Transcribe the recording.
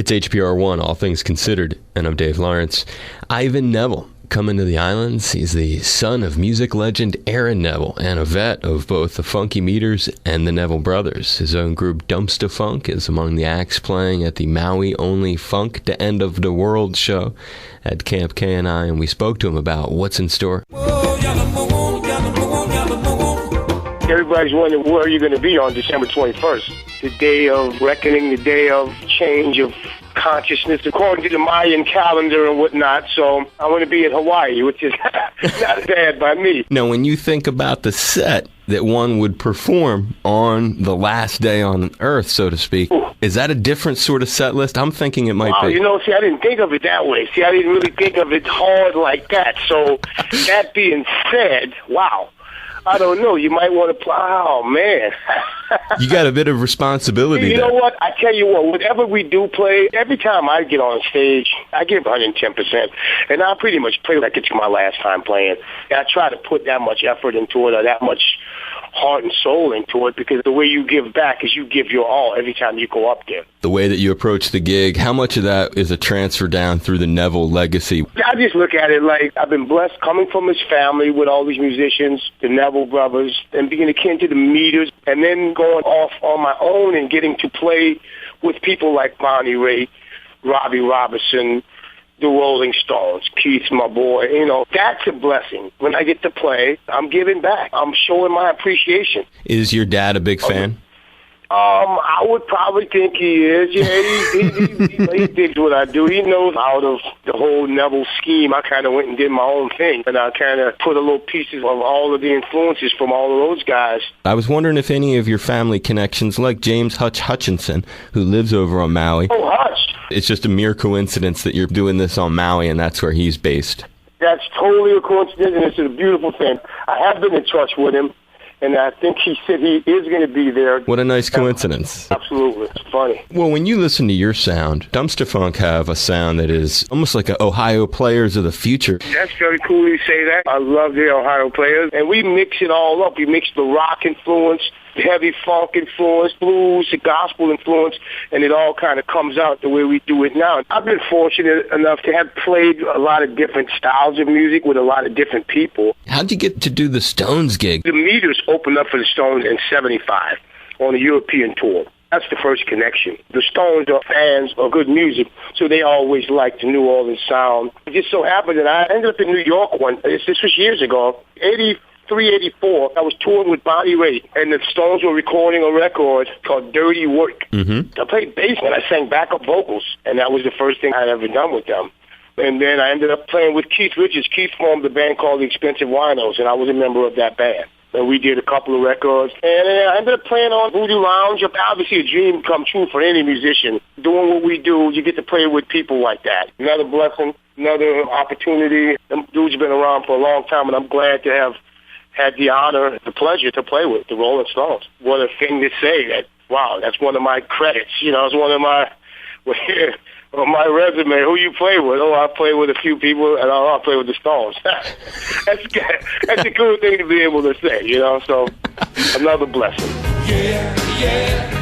It's HPR1, All Things Considered, and I'm Dave Lawrence. Ivan Neville, coming to the islands. He's the son of music legend Aaron Neville and a vet of both the Funky Meters and the Neville Brothers. His own group Dumpstaphunk is among the acts playing at the Maui-only Funk to End of the World show at Camp KNI, and we spoke to him about what's in store. Everybody's wondering where you're going to be on December 21st, the day of reckoning, the day of change of consciousness according to the Mayan calendar and whatnot. So I want to be in Hawaii, which is not bad by me. Now, when you think about the set that one would perform on the last day on Earth, so to speak, is that a different sort of set list? I'm thinking it might be. See, I didn't think of it that way. See, I didn't really think of it hard like that. So that being said, wow. I don't know. You might want to play. Oh, man. You got a bit of responsibility You know what? I tell you what, whatever we do play, every time I get on stage, I give 110%. And I pretty much play like it's my last time playing. And I try to put that much effort into it or that much heart and soul into it, because the way you give back is you give your all every time you go up there. The way that you approach the gig, how much of that is a transfer down through the Neville legacy? I just look at it like I've been blessed coming from his family with all these musicians, the Neville Brothers, and being akin to the Meters, and then going off on my own and getting to play with people like Bonnie Raitt, Robbie Robertson, the Rolling Stones, Keith, my boy. That's a blessing. When I get to play, I'm giving back. I'm showing my appreciation. Is your dad a big fan? I would probably think he is. Yeah, he digs what I do. He knows out of the whole Neville scheme, I kind of went and did my own thing, and I kind of put a little pieces of all of the influences from all of those guys. I was wondering if any of your family connections, like James Hutch Hutchinson, who lives over on Maui. Oh, Hutch. It's just a mere coincidence that you're doing this on Maui, and that's where he's based. That's totally a coincidence, and it's a beautiful thing. I have been in touch with him. And I think he said he is going to be there. What a nice coincidence. Absolutely. It's funny. Well, when you listen to your sound, Dumpstaphunk have a sound that is almost like a Ohio Players of the future. That's very cool you say that. I love the Ohio Players. And we mix it all up. We mix the rock influence, the heavy funk influence, blues, the gospel influence, and it all kind of comes out the way we do it now. I've been fortunate enough to have played a lot of different styles of music with a lot of different people. How'd you get to do the Stones gig? The Meters opened up for the Stones in '75 on a European tour. That's the first connection. The Stones are fans of good music, so they always liked the New Orleans sound. It just so happened that I ended up in New York this was years ago, 84, I was touring with Bonnie Raitt, and the Stones were recording a record called Dirty Work. I played bass and I sang backup vocals, and that was the first thing I'd ever done with them. And then I ended up playing with Keith Richards. Keith formed a band called the Expensive Winos, and I was a member of that band. And we did a couple of records. And I ended up playing on Voodoo Lounge. Obviously, a dream come true for any musician. Doing what we do, you get to play with people like that. Another blessing, another opportunity. Them dudes have been around for a long time, and I'm glad to have had the honor, the pleasure to play with the Rolling Stones. What a thing to say that, wow, that's one of my credits. It's one of my, on my resume, who you play with? Oh, I play with a few people, and I play with the Stones. That's a cool thing to be able to say, so another blessing. Yeah, yeah.